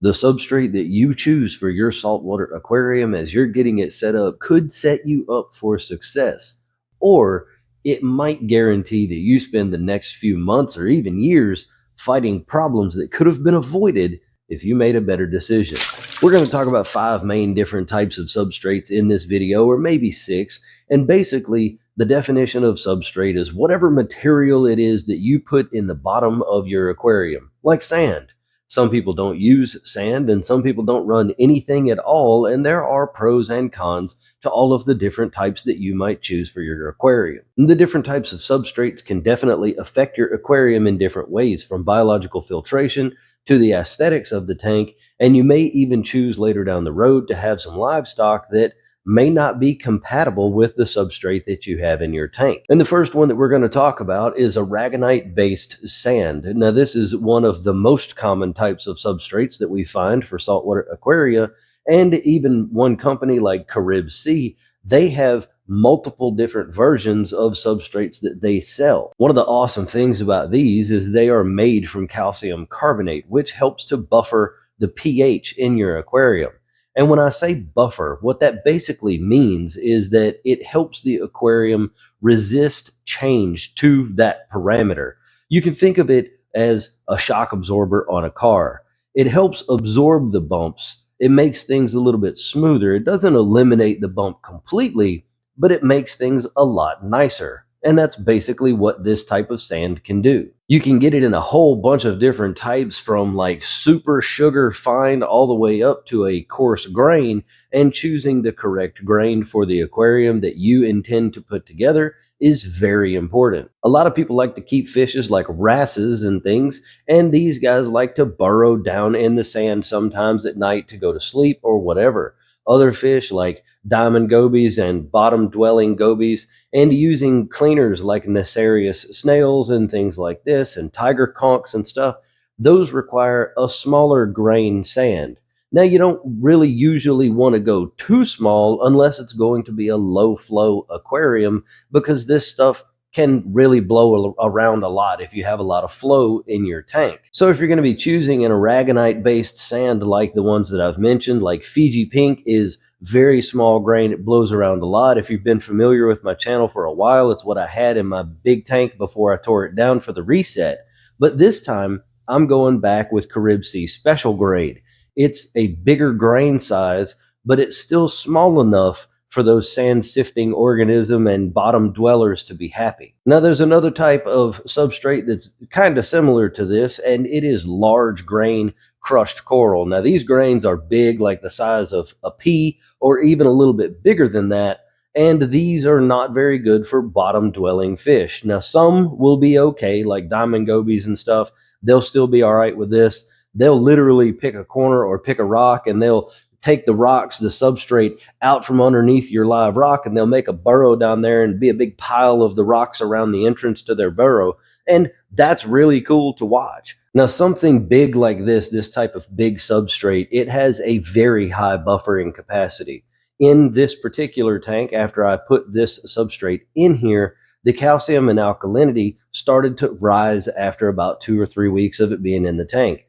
The substrate that you choose for your saltwater aquarium as you're getting it set up could set you up for success, or it might guarantee that you spend the next few months or even years fighting problems that could have been avoided if you made a better decision. We're going to talk about 5 main different types of substrates in this video, or maybe 6, and basically the definition of substrate is whatever material it is that you put in the bottom of your aquarium, like sand. Some people don't use sand and some people don't run anything at all, and there are pros and cons to all of the different types that you might choose for your aquarium. And the different types of substrates can definitely affect your aquarium in different ways, from biological filtration to the aesthetics of the tank, and you may even choose later down the road to have some livestock that may not be compatible with the substrate that you have in your tank. And the first one that we're going to talk about is Aragonite-based sand. Now, this is one of the most common types of substrates that we find for saltwater aquaria, and even one company like Carib Sea, they have multiple different versions of substrates that they sell. One of the awesome things about these is they are made from calcium carbonate, which helps to buffer the pH in your aquarium. And when I say buffer, what that basically means is that it helps the aquarium resist change to that parameter. You can think of it as a shock absorber on a car. It helps absorb the bumps. It makes things a little bit smoother. It doesn't eliminate the bump completely, but it makes things a lot nicer. And that's basically what this type of sand can do. You can get it in a whole bunch of different types, from like super sugar fine all the way up to a coarse grain, and choosing the correct grain for the aquarium that you intend to put together is very important. A lot of people like to keep fishes like wrasses and things, and these guys like to burrow down in the sand sometimes at night to go to sleep or whatever. Other fish like diamond gobies and bottom-dwelling gobies, and using cleaners like nacerious snails and things like this, and tiger conchs and stuff, those require a smaller grain sand. Now, you don't really usually want to go too small unless it's going to be a low-flow aquarium, because this stuff can really blow around a lot if you have a lot of flow in your tank. So if you're going to be choosing an Aragonite-based sand like the ones that I've mentioned, like Fiji Pink is very small grain, it blows around a lot. If you've been familiar with my channel for a while, it's what I had in my big tank before I tore it down for the reset. But this time, I'm going back with Carib Sea Special Grade. It's a bigger grain size, but it's still small enough for those sand sifting organism and bottom dwellers to be happy. Now, there's another type of substrate that's kind of similar to this, and it is large grain crushed coral. Now, these grains are big, like the size of a pea, or even a little bit bigger than that, and these are not very good for bottom dwelling fish. Now, some will be okay, like diamond gobies and stuff. They'll still be all right with this. They'll literally pick a corner or pick a rock, and they'll take the rocks, the substrate, out from underneath your live rock, and they'll make a burrow down there and be a big pile of the rocks around the entrance to their burrow. And that's really cool to watch. Now, something big like this type of big substrate, it has a very high buffering capacity. In this particular tank, after I put this substrate in here, the calcium and alkalinity started to rise after about 2 or 3 weeks of it being in the tank.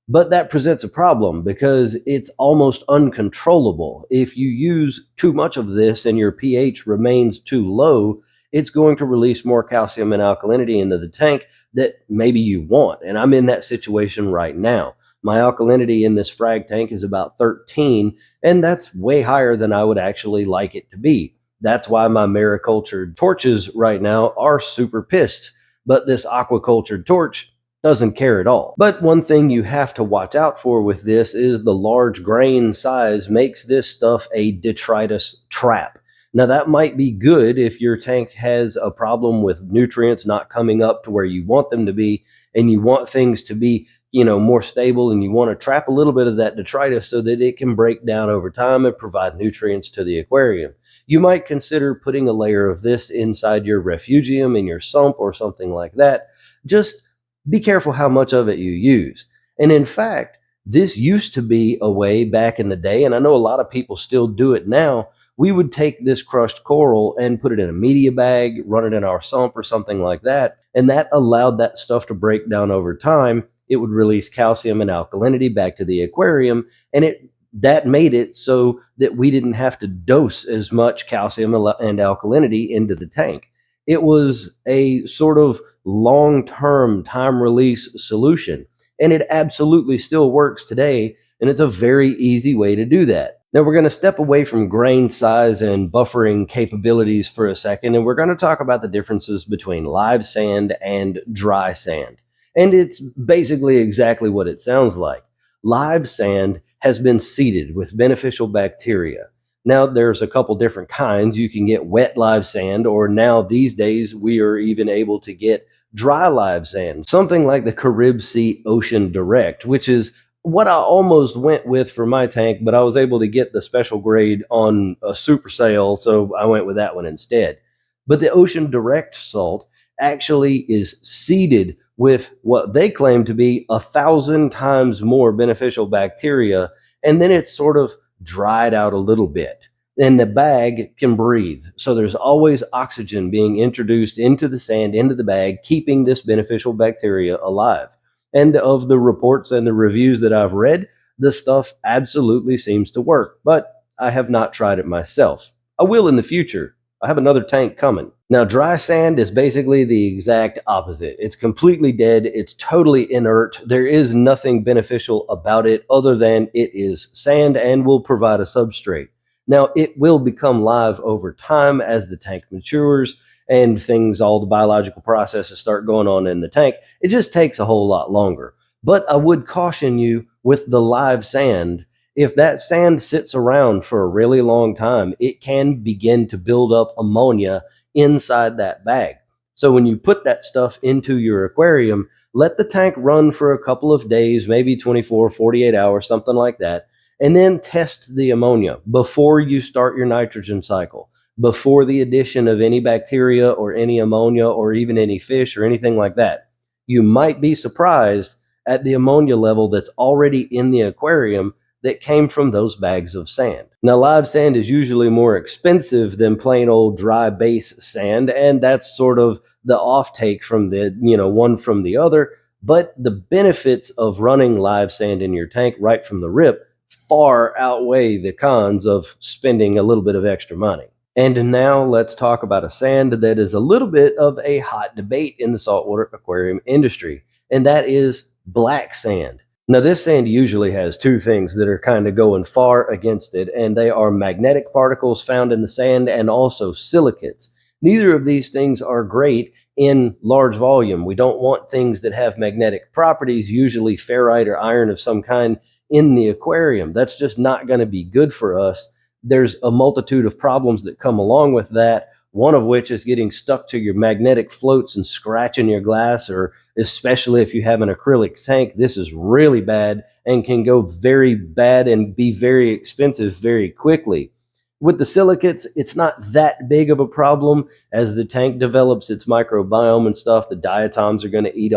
But that presents a problem because it's almost uncontrollable. If you use too much of this and your pH remains too low, it's going to release more calcium and alkalinity into the tank that maybe you want. And I'm in that situation right now. My alkalinity in this frag tank is about 13, and that's way higher than I would actually like it to be. That's why my maricultured torches right now are super pissed. But this aquacultured torch doesn't care at all. But one thing you have to watch out for with this is the large grain size makes this stuff a detritus trap. Now, that might be good if your tank has a problem with nutrients not coming up to where you want them to be, and you want things to be, more stable, and you want to trap a little bit of that detritus so that it can break down over time and provide nutrients to the aquarium. You might consider putting a layer of this inside your refugium in your sump or something like that. Just be careful how much of it you use. And in fact, this used to be a way back in the day, and I know a lot of people still do it now. We would take this crushed coral and put it in a media bag, run it in our sump or something like that, and that allowed that stuff to break down over time it would release calcium and alkalinity back to the aquarium, and that made it so that we didn't have to dose as much calcium and alkalinity into the tank. It was a sort of long-term time release solution, and it absolutely still works today, and it's a very easy way to do that. Now we're going to step away from grain size and buffering capabilities for a second, and we're going to talk about the differences between live sand and dry sand. And it's basically exactly what it sounds like. Live sand has been seeded with beneficial bacteria. Now there's a couple different kinds. You can get wet live sand, or now these days we are even able to get dry live sand, something like the Carib Sea Ocean Direct, which is what I almost went with for my tank, but I was able to get the special grade on a super sale, so I went with that one instead. But the Ocean Direct salt actually is seeded with what they claim to be 1,000 times more beneficial bacteria, and then it's sort of dried out a little bit. And the bag can breathe. So there's always oxygen being introduced into the sand, into the bag, keeping this beneficial bacteria alive. And of the reports and the reviews that I've read, the stuff absolutely seems to work, but I have not tried it myself. I will in the future. I have another tank coming. Now, dry sand is basically the exact opposite. It's completely dead. It's totally inert. There is nothing beneficial about it other than it is sand and will provide a substrate. Now, it will become live over time as the tank matures and things, all the biological processes start going on in the tank. It just takes a whole lot longer. But I would caution you with the live sand, if that sand sits around for a really long time, it can begin to build up ammonia inside that bag. So when you put that stuff into your aquarium, let the tank run for a couple of days, maybe 24, 48 hours, something like that, and then test the ammonia before you start your nitrogen cycle, before the addition of any bacteria or any ammonia or even any fish or anything like that. You might be surprised at the ammonia level that's already in the aquarium that came from those bags of sand. Now, live sand is usually more expensive than plain old dry base sand, and that's sort of the offtake from the, one from the other. But the benefits of running live sand in your tank right from the rip far outweigh the cons of spending a little bit of extra money. And now let's talk about a sand that is a little bit of a hot debate in the saltwater aquarium industry, and that is black sand. Now, this sand usually has two things that are kind of going far against it, and they are magnetic particles found in the sand and also silicates. Neither of these things are great in large volume. We don't want things that have magnetic properties, usually ferrite or iron of some kind, in the aquarium. That's just not going to be good for us. There's a multitude of problems that come along with that, one of which is getting stuck to your magnetic floats and scratching your glass, or especially if you have an acrylic tank, this is really bad and can go very bad and be very expensive very quickly. With the silicates, it's not that big of a problem. As the tank develops its microbiome and stuff, the diatoms are going to eat,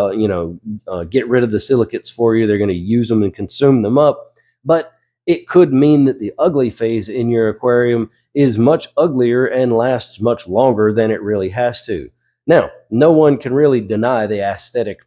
get rid of the silicates for you. They're going to use them and consume them up. But it could mean that the ugly phase in your aquarium is much uglier and lasts much longer than it really has to. Now, no one can really deny the aesthetic,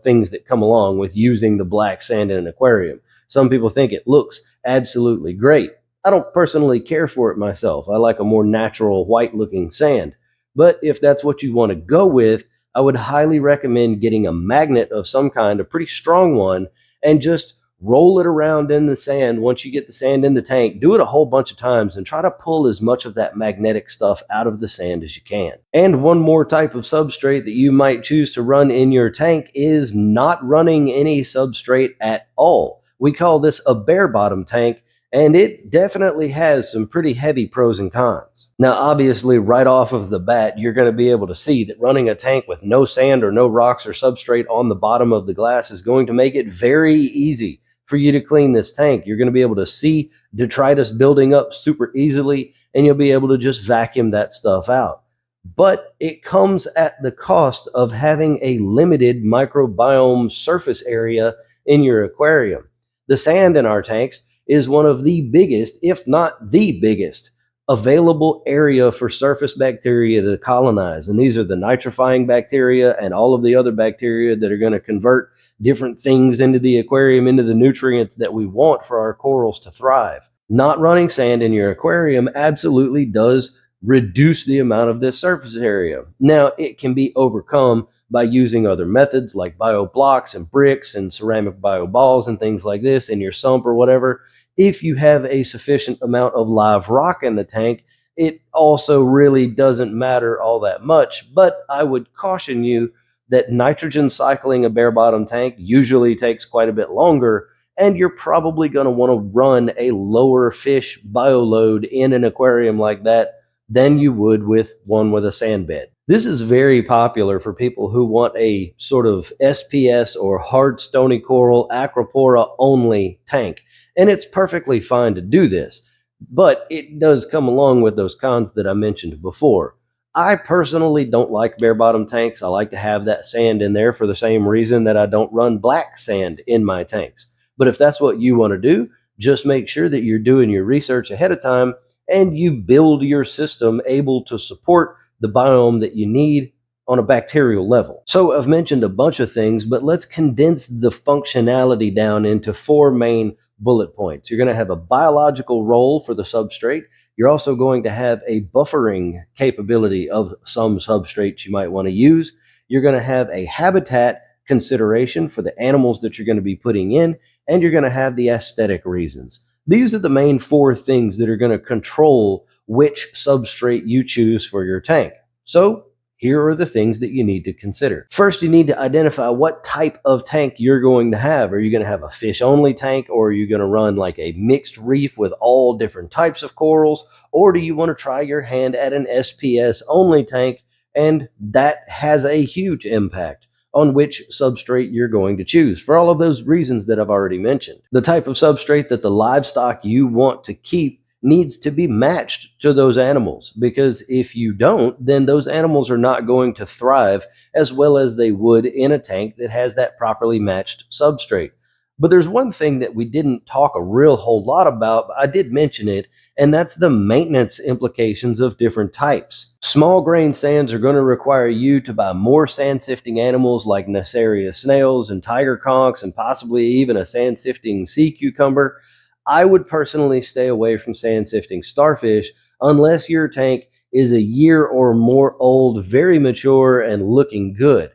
things that come along with using the black sand in an aquarium. Some people think it looks absolutely great. I don't personally care for it myself. I like a more natural white-looking sand. But if that's what you want to go with, I would highly recommend getting a magnet of some kind, a pretty strong one, and just roll it around in the sand. Once you get the sand in the tank, do it a whole bunch of times and try to pull as much of that magnetic stuff out of the sand as you can. And one more type of substrate that you might choose to run in your tank is not running any substrate at all. We call this a bare bottom tank, and it definitely has some pretty heavy pros and cons. Now, obviously, right off of the bat, you're going to be able to see that running a tank with no sand or no rocks or substrate on the bottom of the glass is going to make it very easy for you to clean this tank. You're going to be able to see detritus building up super easily, and you'll be able to just vacuum that stuff out. But it comes at the cost of having a limited microbiome surface area in your aquarium. The sand in our tanks is one of the biggest, if not the biggest, available area for surface bacteria to colonize. And these are the nitrifying bacteria and all of the other bacteria that are going to convert different things into the aquarium, into the nutrients that we want for our corals to thrive. Not running sand in your aquarium absolutely does reduce the amount of this surface area. Now, it can be overcome by using other methods like bio blocks and bricks and ceramic bio balls and things like this in your sump or whatever. If you have a sufficient amount of live rock in the tank, it also really doesn't matter all that much. But I would caution you that nitrogen cycling a bare bottom tank usually takes quite a bit longer, and you're probably going to want to run a lower fish bioload in an aquarium like that than you would with one with a sand bed. This is very popular for people who want a sort of SPS or hard stony coral acropora only tank. And it's perfectly fine to do this, but it does come along with those cons that I mentioned before. I personally don't like bare bottom tanks. I like to have that sand in there for the same reason that I don't run black sand in my tanks. But if that's what you want to do, just make sure that you're doing your research ahead of time and you build your system able to support the biome that you need on a bacterial level. So I've mentioned a bunch of things, but let's condense the functionality down into 4 main bullet points. You're going to have a biological role for the substrate. You're also going to have a buffering capability of some substrates you might want to use. You're going to have a habitat consideration for the animals that you're going to be putting in, and you're going to have the aesthetic reasons. These are the main 4 things that are going to control which substrate you choose for your tank. So here are the things that you need to consider. First, you need to identify what type of tank you're going to have. Are you going to have a fish-only tank, or are you going to run like a mixed reef with all different types of corals, or do you want to try your hand at an SPS-only tank? And that has a huge impact on which substrate you're going to choose for all of those reasons that I've already mentioned. The type of substrate that the livestock you want to keep needs to be matched to those animals, because if you don't, then those animals are not going to thrive as well as they would in a tank that has that properly matched substrate. But there's one thing that we didn't talk a real whole lot about, but I did mention it, and that's the maintenance implications of different types. Small grain sands are going to require you to buy more sand sifting animals like Nassarius snails and tiger conchs and possibly even a sand sifting sea cucumber. I would personally stay away from sand sifting starfish unless your tank is a year or more old, very mature, and looking good.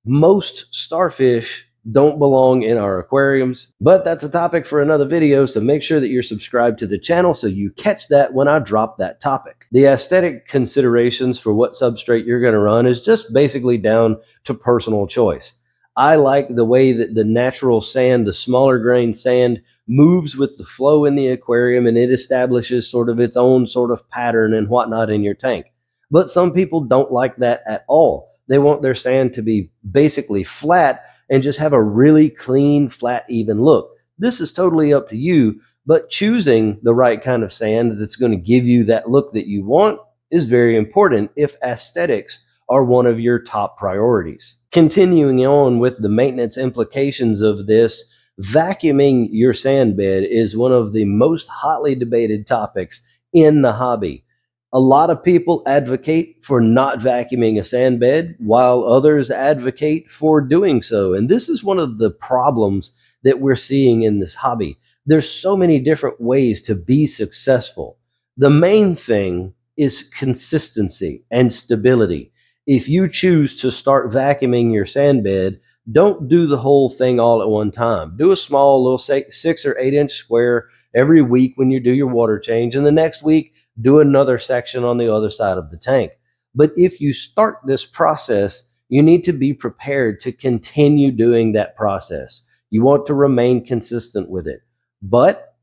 Most starfish don't belong in our aquariums, but that's a topic for another video, so make sure that you're subscribed to the channel so you catch that when I drop that topic. The aesthetic considerations for what substrate you're going to run is just basically down to personal choice. I like the way that the natural sand, the smaller grain sand, moves with the flow in the aquarium, and it establishes sort of its own sort of pattern and whatnot in your tank. But some people don't like that at all. They want their sand to be basically flat and just have a really clean, flat, even look. This is totally up to you, but choosing the right kind of sand that's going to give you that look that you want is very important if aesthetics are one of your top priorities. Continuing on with the maintenance implications of this, vacuuming your sand bed is one of the most hotly debated topics in the hobby. A lot of people advocate for not vacuuming a sand bed, while others advocate for doing so. And this is one of the problems that we're seeing in this hobby. There's so many different ways to be successful. The main thing is consistency and stability. If you choose to start vacuuming your sand bed, don't do the whole thing all at one time. Do a small little 6 or 8 inch square every week when you do your water change, and the next week do another section on the other side of the tank. But if you start this process, you need to be prepared to continue doing that process. You want to remain consistent with it. But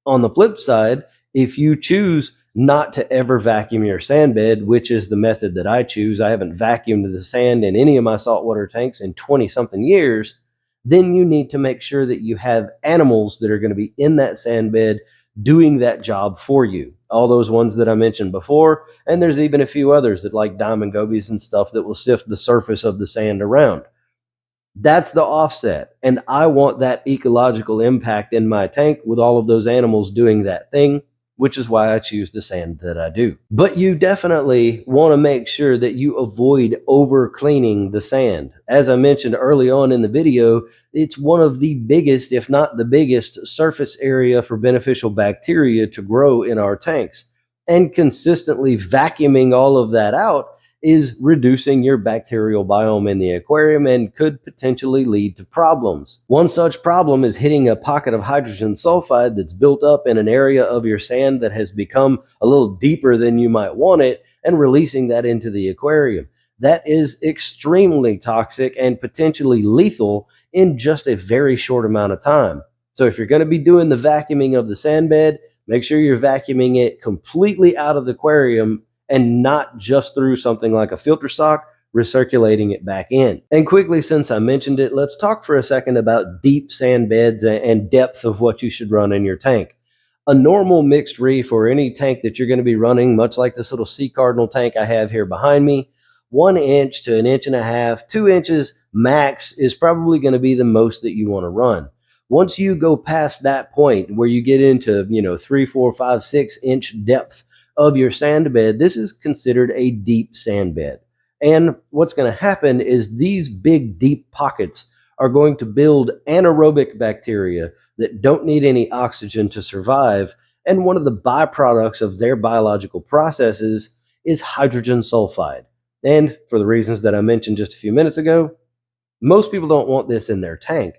on the flip side, if you choose not to ever vacuum your sand bed, which is the method that I choose, I haven't vacuumed the sand in any of my saltwater tanks in 20 something years, then you need to make sure that you have animals that are going to be in that sand bed doing that job for you. All those ones that I mentioned before, and there's even a few others that like diamond gobies and stuff that will sift the surface of the sand around. That's the offset, and I want that ecological impact in my tank with all of those animals doing that thing. which is why I choose the sand that I do. But you definitely want to make sure that you avoid over cleaning the sand. As I mentioned early on in the video, it's one of the biggest, if not the biggest, surface area for beneficial bacteria to grow in our tanks. And consistently vacuuming all of that out is reducing your bacterial biome in the aquarium and could potentially lead to problems. One such problem is hitting a pocket of hydrogen sulfide that's built up in an area of your sand that has become a little deeper than you might want it and releasing that into the aquarium. That is extremely toxic and potentially lethal in just a very short amount of time. So if you're going to be doing the vacuuming of the sand bed, make sure you're vacuuming it completely out of the aquarium and not just through something like a filter sock, recirculating it back in. And quickly, since I mentioned it, let's talk for a second about deep sand beds and depth of what you should run in your tank. A normal mixed reef or any tank that you're going to be running, much like this little sea cardinal tank I have here behind me, 1 inch to 1.5 inches, 2 inches max is probably going to be the most that you want to run. Once you go past that point where you get into 3, 4, 5, 6 inch depth of your sand bed, this is considered a deep sand bed. And what's going to happen is these big deep pockets are going to build anaerobic bacteria that don't need any oxygen to survive. And one of the byproducts of their biological processes is hydrogen sulfide. And for the reasons that I mentioned just a few minutes ago, most people don't want this in their tank.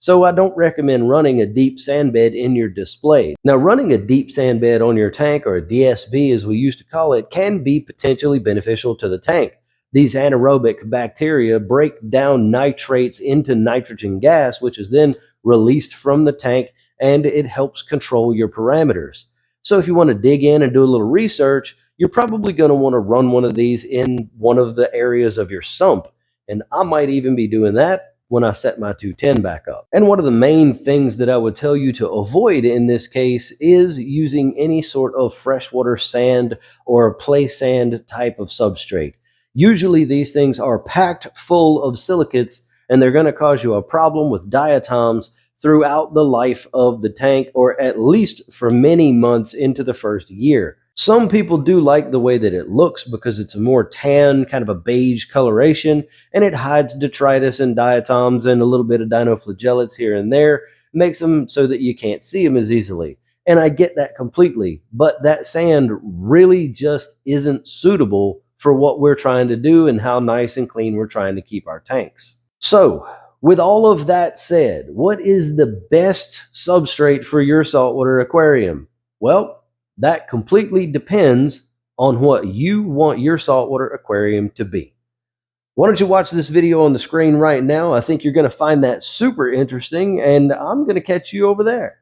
So I don't recommend running a deep sand bed in your display. Now, running a deep sand bed on your tank, or a DSB as we used to call it, can be potentially beneficial to the tank. These anaerobic bacteria break down nitrates into nitrogen gas, which is then released from the tank, and it helps control your parameters. So if you want to dig in and do a little research, you're probably going to want to run one of these in one of the areas of your sump. And I might even be doing that when I set my 210 back up. And one of the main things that I would tell you to avoid in this case is using any sort of freshwater sand or play sand type of substrate. Usually these things are packed full of silicates and they're going to cause you a problem with diatoms throughout the life of the tank, or at least for many months into the first year. Some people do like the way that it looks because it's a more tan, kind of a beige coloration, and it hides detritus and diatoms and a little bit of dinoflagellates here and there, makes them so that you can't see them as easily. And I get that completely, but that sand really just isn't suitable for what we're trying to do and how nice and clean we're trying to keep our tanks. So, with all of that said, what is the best substrate for your saltwater aquarium? Well, that completely depends on what you want your saltwater aquarium to be. Why don't you watch this video on the screen right now? I think you're going to find that super interesting, and I'm going to catch you over there.